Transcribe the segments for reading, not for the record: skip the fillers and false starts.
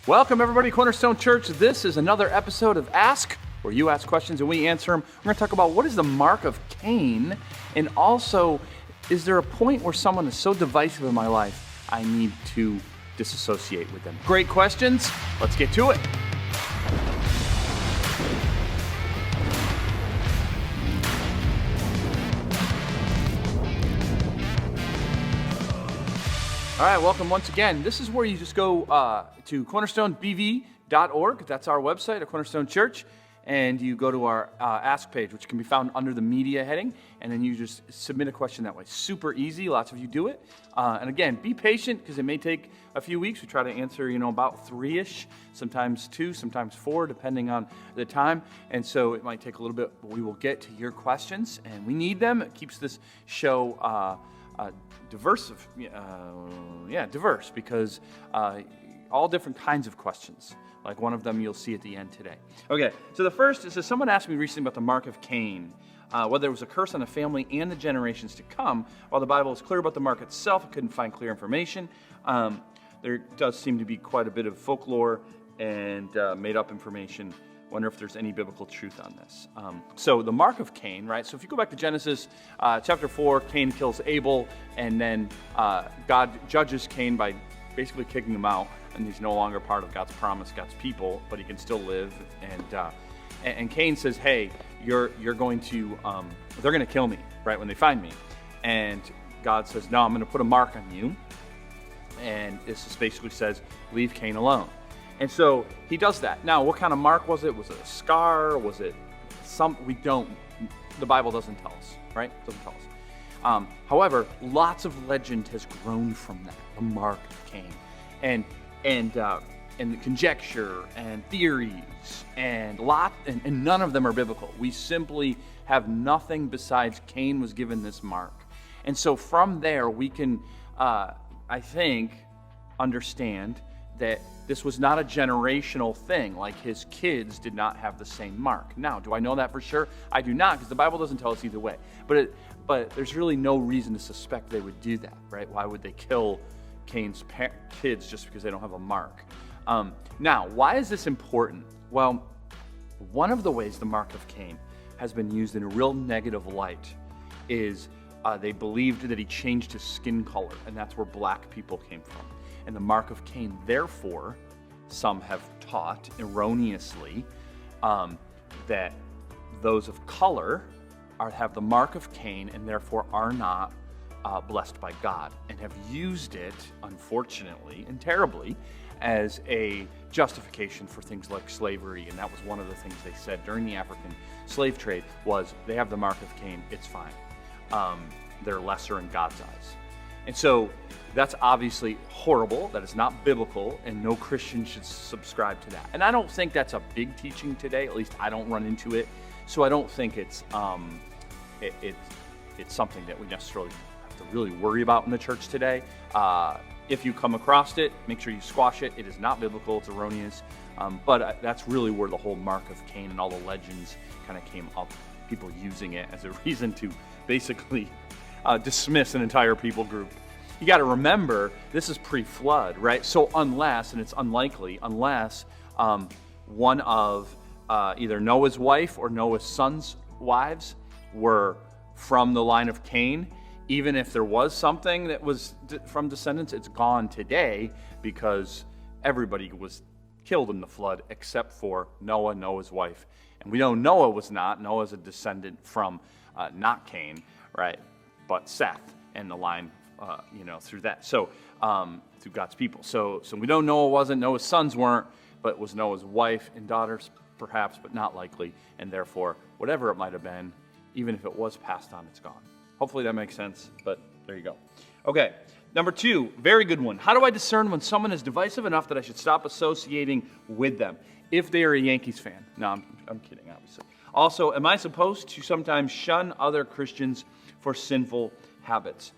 Welcome, everybody, Cornerstone Church. This is another episode of Ask, where you ask questions and we answer them. We're going to talk about what is the Mark of Cain, and also, is there a point where someone is so divisive in my life, I need to disassociate with them? Great questions. Let's get to it. All right, welcome once again. This is where you just go to CornerstoneBV.org. That's our website at Cornerstone Church. And you go to our Ask page, which can be found under the media heading. And then you just submit a question that way. Super easy. Lots of you do it. And again, be patient because it may take a few weeks. We try to answer, about 3-ish, sometimes 2, sometimes 4, depending on the time. And so it might take a little bit, but we will get to your questions. And we need them. It keeps this show diverse because all different kinds of questions. Like one of them you'll see at the end today. Okay, so the first is, someone asked me recently about the Mark of Cain, whether it was a curse on the family and the generations to come. While the Bible is clear about the mark itself, it couldn't find clear information. There does seem to be quite a bit of folklore and made-up information. Wonder if there's any biblical truth on this. So the Mark of Cain, right? So if you go back to Genesis chapter 4, Cain kills Abel, and then God judges Cain by basically kicking him out, and he's no longer part of God's promise, God's people, but he can still live. And Cain says, "Hey, you're going to they're going to kill me, right, when they find me." And God says, "No, I'm going to put a mark on you." And this just basically says, "Leave Cain alone." And so he does that. Now, what kind of mark was it? Was it a scar? Was it the Bible doesn't tell us, right? It doesn't tell us. However, lots of legend has grown from that, the Mark of Cain. And the conjecture and theories and none of them are biblical. We simply have nothing besides Cain was given this mark. And so from there, we can, I think, understand that this was not a generational thing, like his kids did not have the same mark. Now, do I know that for sure? I do not, because the Bible doesn't tell us either way. But there's really no reason to suspect they would do that, right? Why would they kill Cain's kids just because they don't have a mark? Now, why is this important? Well, one of the ways the Mark of Cain has been used in a real negative light is they believed that he changed his skin color, and that's where black people came from. And the Mark of Cain, therefore, some have taught erroneously that those of color have the Mark of Cain and therefore are not blessed by God, and have used it, unfortunately and terribly, as a justification for things like slavery. And that was one of the things they said during the African slave trade was, they have the Mark of Cain, it's fine. They're lesser in God's eyes. And so that's obviously horrible. That is not biblical, and no Christian should subscribe to that. And I don't think that's a big teaching today. At least I don't run into it. So I don't think it's something that we necessarily have to really worry about in the church today. If you come across it, make sure you squash it. It is not biblical. It's erroneous. But that's really where the whole Mark of Cain and all the legends kind of came up. People using it as a reason to basically dismiss an entire people group. You got to remember, this is pre-flood, right? So unless, and it's unlikely, unless one of either Noah's wife or Noah's son's wives were from the line of Cain, even if there was something that was from descendants, it's gone today because everybody was killed in the flood except for Noah, Noah's wife. And we know Noah was not. Noah's a descendant from not Cain, right? But Seth and the line, through that. So, through God's people. So we know Noah wasn't, Noah's sons weren't, but it was Noah's wife and daughters, perhaps, but not likely. And therefore, whatever it might have been, even if it was passed on, it's gone. Hopefully that makes sense, but there you go. Okay, number 2, very good one. How do I discern when someone is divisive enough that I should stop associating with them? If they are a Yankees fan. No, I'm kidding, obviously. Also, am I supposed to sometimes shun other Christians for sinful habits?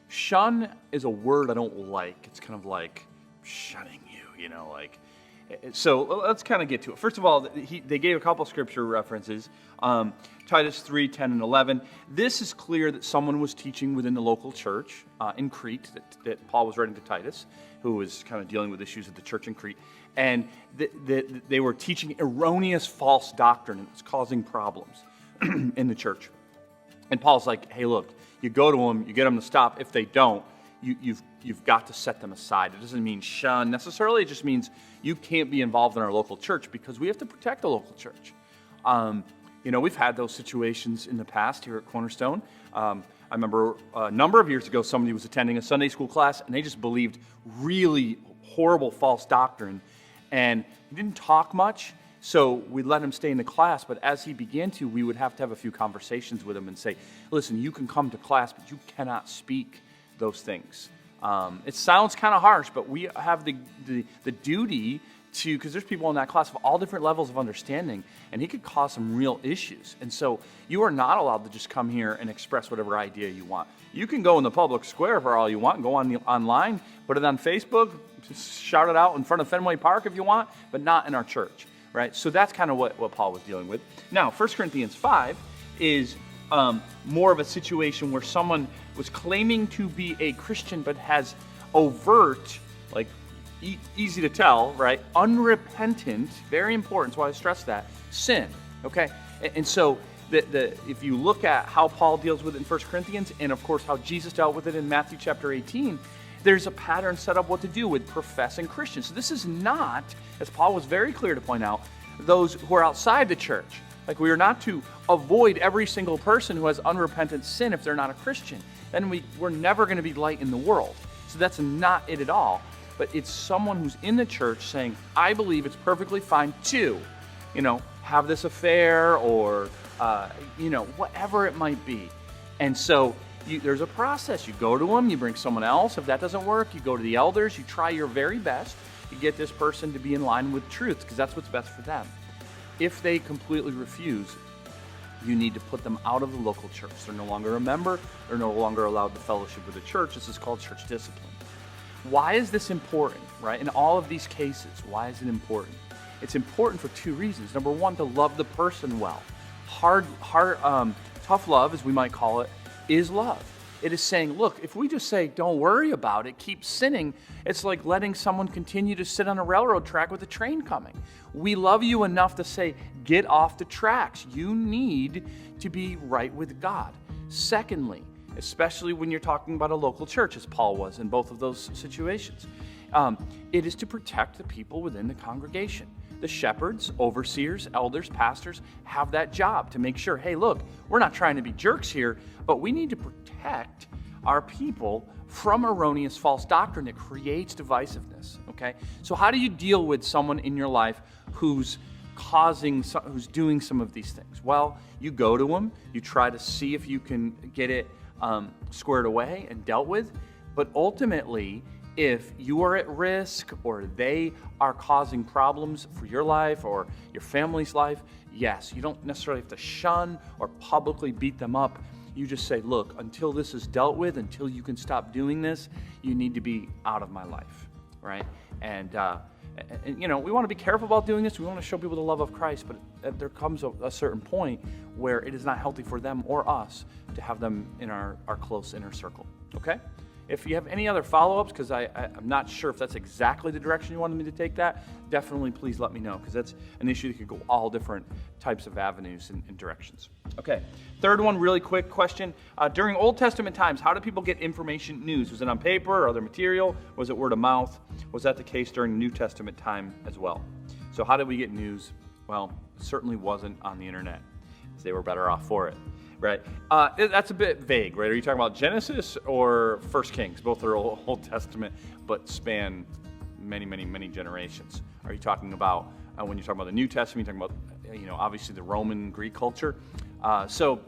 Shun is a word I don't like. It's kind of like shunning you, So let's kind of get to it. First of all, they gave a couple scripture references. Titus 3, 10, and 11. This is clear that someone was teaching within the local church in Crete, that Paul was writing to Titus, who was kind of dealing with issues at the church in Crete. And they were teaching erroneous false doctrine, and it's causing problems in the church. And Paul's like, hey, look, you go to them, you get them to stop. If they don't, you've got to set them aside. It doesn't mean shun necessarily. It just means you can't be involved in our local church because we have to protect the local church. We've had those situations in the past here at Cornerstone. I remember a number of years ago, somebody was attending a Sunday school class, and they just believed really horrible false doctrine, and he didn't talk much, so we let him stay in the class, but as he began to, we would have to have a few conversations with him and say, listen, you can come to class, but you cannot speak those things. It sounds kind of harsh, but we have the duty to, because there's people in that class of all different levels of understanding, and he could cause some real issues. And so you are not allowed to just come here and express whatever idea you want. You can go in the public square for all you want, go online, put it on Facebook, just shout it out in front of Fenway Park if you want, but not in our church, right? So that's kind of what Paul was dealing with. Now, 1 Corinthians 5 is more of a situation where someone was claiming to be a Christian but has overt, like easy to tell, right? Unrepentant, very important, so I stress that, sin, okay? And so if you look at how Paul deals with it in 1 Corinthians, and of course how Jesus dealt with it in Matthew chapter 18, there's a pattern set up what to do with professing Christians. So this is not, as Paul was very clear to point out, those who are outside the church. Like, we are not to avoid every single person who has unrepentant sin if they're not a Christian. Then we're never going to be light in the world. So that's not it at all. But it's someone who's in the church saying, I believe it's perfectly fine to, have this affair or, whatever it might be. And so there's a process. You go to them, you bring someone else. If that doesn't work, you go to the elders. You try your very best to get this person to be in line with truth, because that's what's best for them. If they completely refuse, you need to put them out of the local church. They're no longer a member. They're no longer allowed to fellowship with the church. This is called church discipline. Why is this important, right? In all of these cases, why is it important? It's important for two reasons. Number one, to love the person well. Tough love, as we might call it, is love. It is saying, look, if we just say, don't worry about it, keep sinning, it's like letting someone continue to sit on a railroad track with a train coming. We love you enough to say, get off the tracks. You need to be right with God. Secondly, especially when you're talking about a local church, as Paul was in both of those situations, it is to protect the people within the congregation. The shepherds, overseers, elders, pastors have that job to make sure, hey, look, we're not trying to be jerks here, but we need to protect our people from erroneous false doctrine that creates divisiveness, okay? So how do you deal with someone in your life who's doing some of these things? Well, you go to them, you try to see if you can get it squared away and dealt with, but ultimately, if you are at risk or they are causing problems for your life or your family's life, yes, you don't necessarily have to shun or publicly beat them up. You just say, look, until this is dealt with, until you can stop doing this, you need to be out of my life, right? And we want to be careful about doing this. We want to show people the love of Christ, but there comes a certain point where it is not healthy for them or us to have them in our close inner circle, okay? If you have any other follow-ups, because I'm not sure if that's exactly the direction you wanted me to take that, definitely please let me know, because that's an issue that could go all different types of avenues and directions. Okay, third one, really quick question. During Old Testament times, how did people get information, news? Was it on paper or other material? Was it word of mouth? Was that the case during New Testament time as well? So how did we get news? Well, it certainly wasn't on the internet, because they were better off for it. Right, that's a bit vague, right? Are you talking about Genesis or 1 Kings? Both are Old Testament, but span many, many, many generations. Are you talking about, when you're talking about the New Testament, you're talking about, obviously the Roman Greek culture? So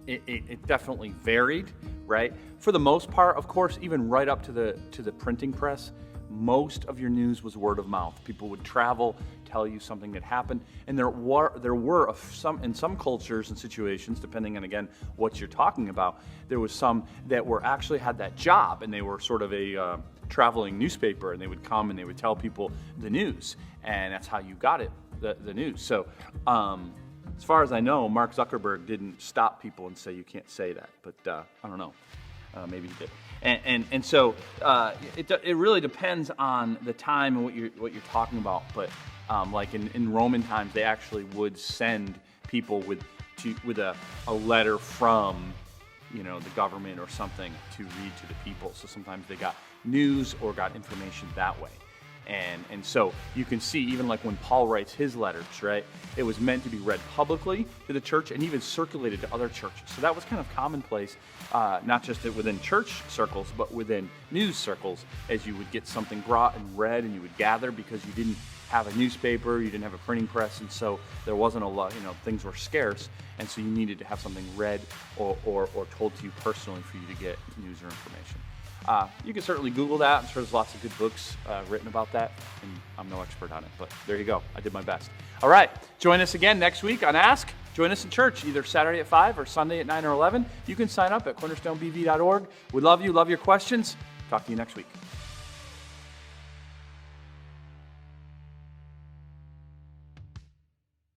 it definitely varied, right? For the most part, of course, even right up to the printing press, most of your news was word of mouth. People would travel, tell you something that happened, and there were some in some cultures and situations, depending on again what you're talking about. There was some that were actually had that job, and they were sort of a traveling newspaper, and they would come and they would tell people the news, and that's how you got it, the news. So as far as I know, Mark Zuckerberg didn't stop people and say you can't say that, but I don't know, maybe he did. And so it really depends on the time and what you're talking about. But like in Roman times, they actually would send people with a letter from the government or something to read to the people. So sometimes they got news or got information that way. And so you can see, even like when Paul writes his letters, right, it was meant to be read publicly to the church and even circulated to other churches. So that was kind of commonplace, not just within church circles, but within news circles, as you would get something brought and read, and you would gather because you didn't have a newspaper, you didn't have a printing press, and so there wasn't a lot, things were scarce, and so you needed to have something read or told to you personally for you to get news or information. You can certainly Google that. I'm sure there's lots of good books written about that, and I'm no expert on it, but there you go. I did my best. All right, join us again next week on Ask. Join us in church, either Saturday at 5 or Sunday at 9 or 11. You can sign up at CornerstoneBV.org. We love you, love your questions. Talk to you next week.